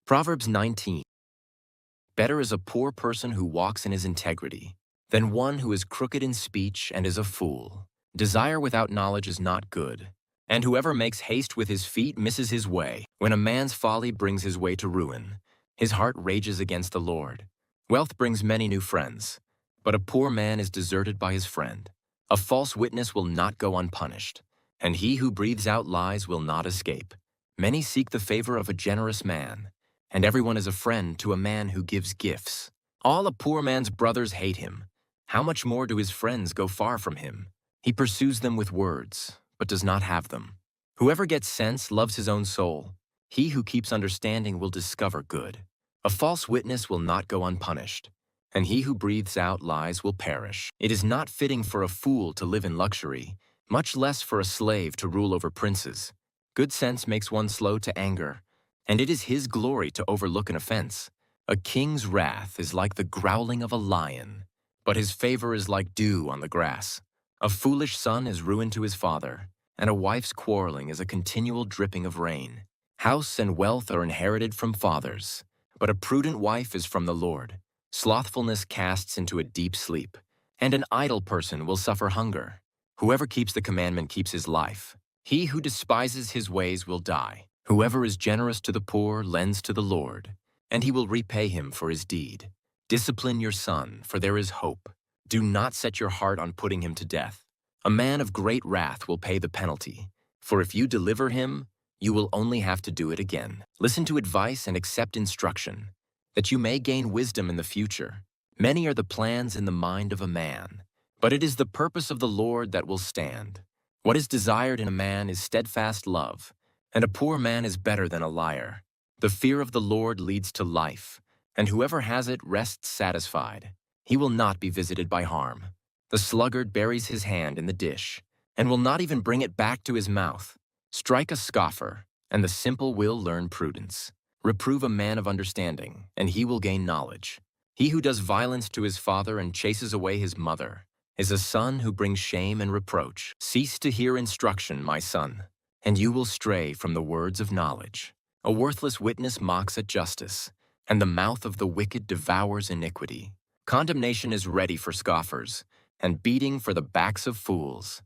Proverbs 19. Better is a poor person who walks in his integrity than one who is crooked in speech and is a fool. Desire without knowledge is not good, and whoever makes haste with his feet misses his way. When a man's folly brings his way to ruin, his heart rages against the Lord. Wealth brings many new friends, but a poor man is deserted by his friend. A false witness will not go unpunished, and he who breathes out lies will not escape. Many seek the favor of a generous man, and everyone is a friend to a man who gives gifts. All a poor man's brothers hate him. How much more do his friends go far from him? He pursues them with words, but does not have them. Whoever gets sense loves his own soul. He who keeps understanding will discover good. A false witness will not go unpunished, and he who breathes out lies will perish. It is not fitting for a fool to live in luxury, much less for a slave to rule over princes. Good sense makes one slow to anger, and it is his glory to overlook an offense. A king's wrath is like the growling of a lion, but his favor is like dew on the grass. A foolish son is ruin to his father, and a wife's quarreling is a continual dripping of rain. House and wealth are inherited from fathers, but a prudent wife is from the Lord. Slothfulness casts into a deep sleep, and an idle person will suffer hunger. Whoever keeps the commandment keeps his life. He who despises his ways will die. Whoever is generous to the poor lends to the Lord, and he will repay him for his deed. Discipline your son, for there is hope. Do not set your heart on putting him to death. A man of great wrath will pay the penalty, for if you deliver him, you will only have to do it again. Listen to advice and accept instruction, that you may gain wisdom in the future. Many are the plans in the mind of a man, but it is the purpose of the Lord that will stand. What is desired in a man is steadfast love, and a poor man is better than a liar. The fear of the Lord leads to life, and whoever has it rests satisfied. He will not be visited by harm. The sluggard buries his hand in the dish, and will not even bring it back to his mouth. Strike a scoffer, and the simple will learn prudence. Reprove a man of understanding, and he will gain knowledge. He who does violence to his father and chases away his mother is a son who brings shame and reproach. Cease to hear instruction, my son, and you will stray from the words of knowledge. A worthless witness mocks at justice, and the mouth of the wicked devours iniquity. Condemnation is ready for scoffers, and beating for the backs of fools.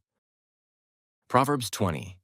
Proverbs 20.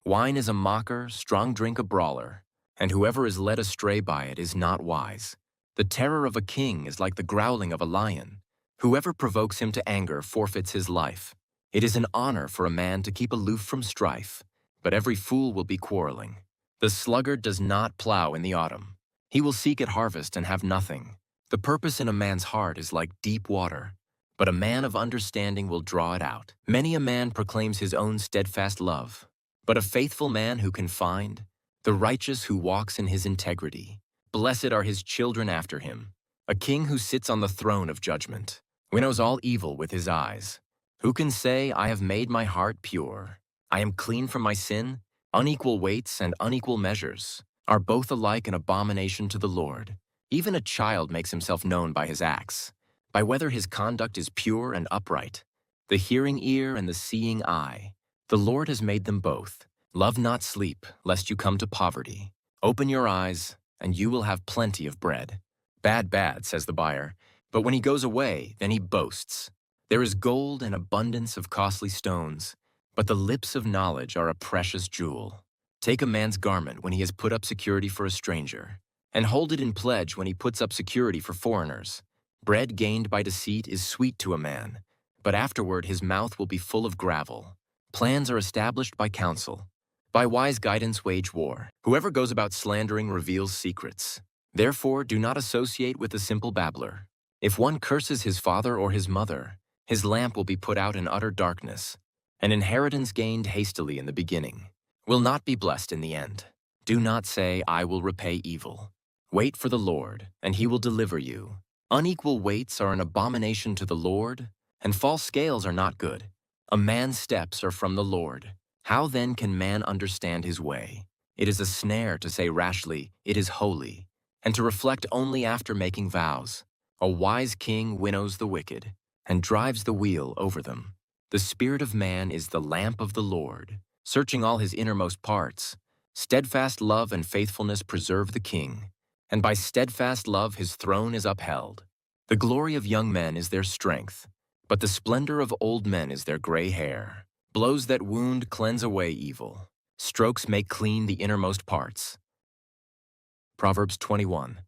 Wine is a mocker, strong drink a brawler, and whoever is led astray by it is not wise. The terror of a king is like the growling of a lion. Whoever provokes him to anger forfeits his life. It is an honor for a man to keep aloof from strife, but every fool will be quarreling. The sluggard does not plow in the autumn. He will seek at harvest and have nothing. The purpose in a man's heart is like deep water, but a man of understanding will draw it out. Many a man proclaims his own steadfast love, but a faithful man who can find? The righteous who walks in his integrity. Blessed are his children after him. A king who sits on the throne of judgment winnows all evil with his eyes. Who can say, I have made my heart pure? I am clean from my sin? Unequal weights and unequal measures are both alike an abomination to the Lord. Even a child makes himself known by his acts, by whether his conduct is pure and upright. The hearing ear and the seeing eye, the Lord has made them both. Love not sleep, lest you come to poverty. Open your eyes, and you will have plenty of bread. Bad, says the buyer, but when he goes away, then he boasts. There is gold and abundance of costly stones, but the lips of knowledge are a precious jewel. Take a man's garment when he has put up security for a stranger, and hold it in pledge when he puts up security for foreigners. Bread gained by deceit is sweet to a man, but afterward his mouth will be full of gravel. Plans are established by counsel. By wise guidance wage war. Whoever goes about slandering reveals secrets. Therefore do not associate with a simple babbler. If one curses his father or his mother, his lamp will be put out in utter darkness. An inheritance gained hastily in the beginning will not be blessed in the end. Do not say, I will repay evil. Wait for the Lord, and he will deliver you. Unequal weights are an abomination to the Lord, and false scales are not good. A man's steps are from the Lord. How then can man understand his way? It is a snare to say rashly, it is holy, and to reflect only after making vows. A wise king winnows the wicked, and drives the wheel over them. The spirit of man is the lamp of the Lord, searching all his innermost parts, Steadfast love and faithfulness preserve the king, and by steadfast love his throne is upheld. The glory of young men is their strength, but the splendor of old men is their gray hair. Blows that wound cleanse away evil. Strokes make clean the innermost parts. Proverbs 21.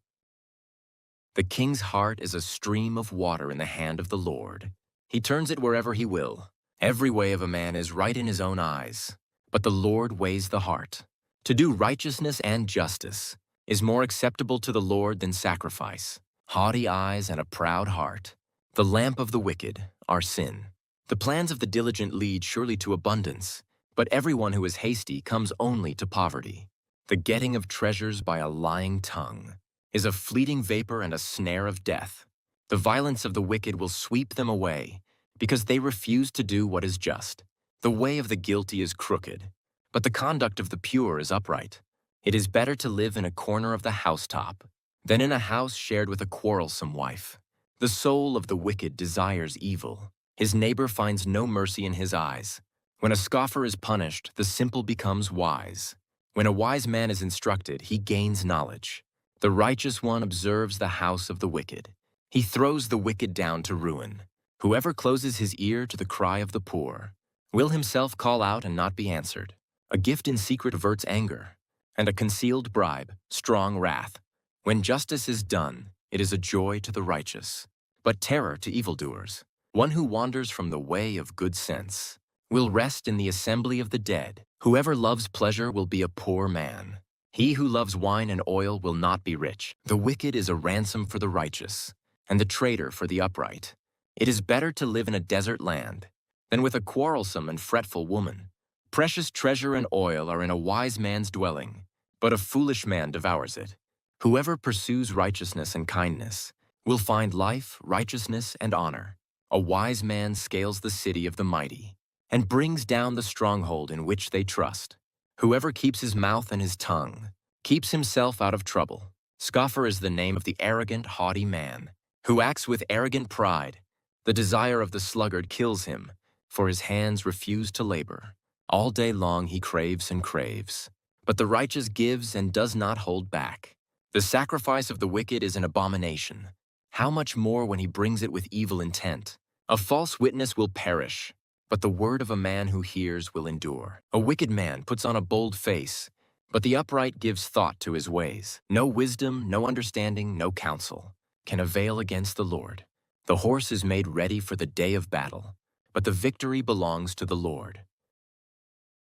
The king's heart is a stream of water in the hand of the Lord. He turns it wherever he will. Every way of a man is right in his own eyes, but the Lord weighs the heart. To do righteousness and justice is more acceptable to the Lord than sacrifice. Haughty eyes and a proud heart, the lamp of the wicked, are sin. The plans of the diligent lead surely to abundance, but everyone who is hasty comes only to poverty. The getting of treasures by a lying tongue is a fleeting vapor and a snare of death. The violence of the wicked will sweep them away, because they refuse to do what is just. The way of the guilty is crooked, but the conduct of the pure is upright. It is better to live in a corner of the housetop than in a house shared with a quarrelsome wife. The soul of the wicked desires evil. His neighbor finds no mercy in his eyes. When a scoffer is punished, the simple becomes wise. When a wise man is instructed, he gains knowledge. The righteous one observes the house of the wicked. He throws the wicked down to ruin. Whoever closes his ear to the cry of the poor will himself call out and not be answered. A gift in secret averts anger, and a concealed bribe, strong wrath. When justice is done, it is a joy to the righteous, but terror to evildoers. One who wanders from the way of good sense will rest in the assembly of the dead. Whoever loves pleasure will be a poor man. He who loves wine and oil will not be rich. The wicked is a ransom for the righteous, and the traitor for the upright. It is better to live in a desert land than with a quarrelsome and fretful woman. Precious treasure and oil are in a wise man's dwelling, but a foolish man devours it. Whoever pursues righteousness and kindness will find life, righteousness, and honor. A wise man scales the city of the mighty and brings down the stronghold in which they trust. Whoever keeps his mouth and his tongue keeps himself out of trouble. Scoffer is the name of the arrogant, haughty man who acts with arrogant pride. The desire of the sluggard kills him, for his hands refuse to labor. All day long he craves and craves, but the righteous gives and does not hold back. The sacrifice of the wicked is an abomination. How much more when he brings it with evil intent? A false witness will perish, but the word of a man who hears will endure. A wicked man puts on a bold face, but the upright gives thought to his ways. No wisdom, no understanding, no counsel can avail against the Lord. The horse is made ready for the day of battle, but the victory belongs to the Lord.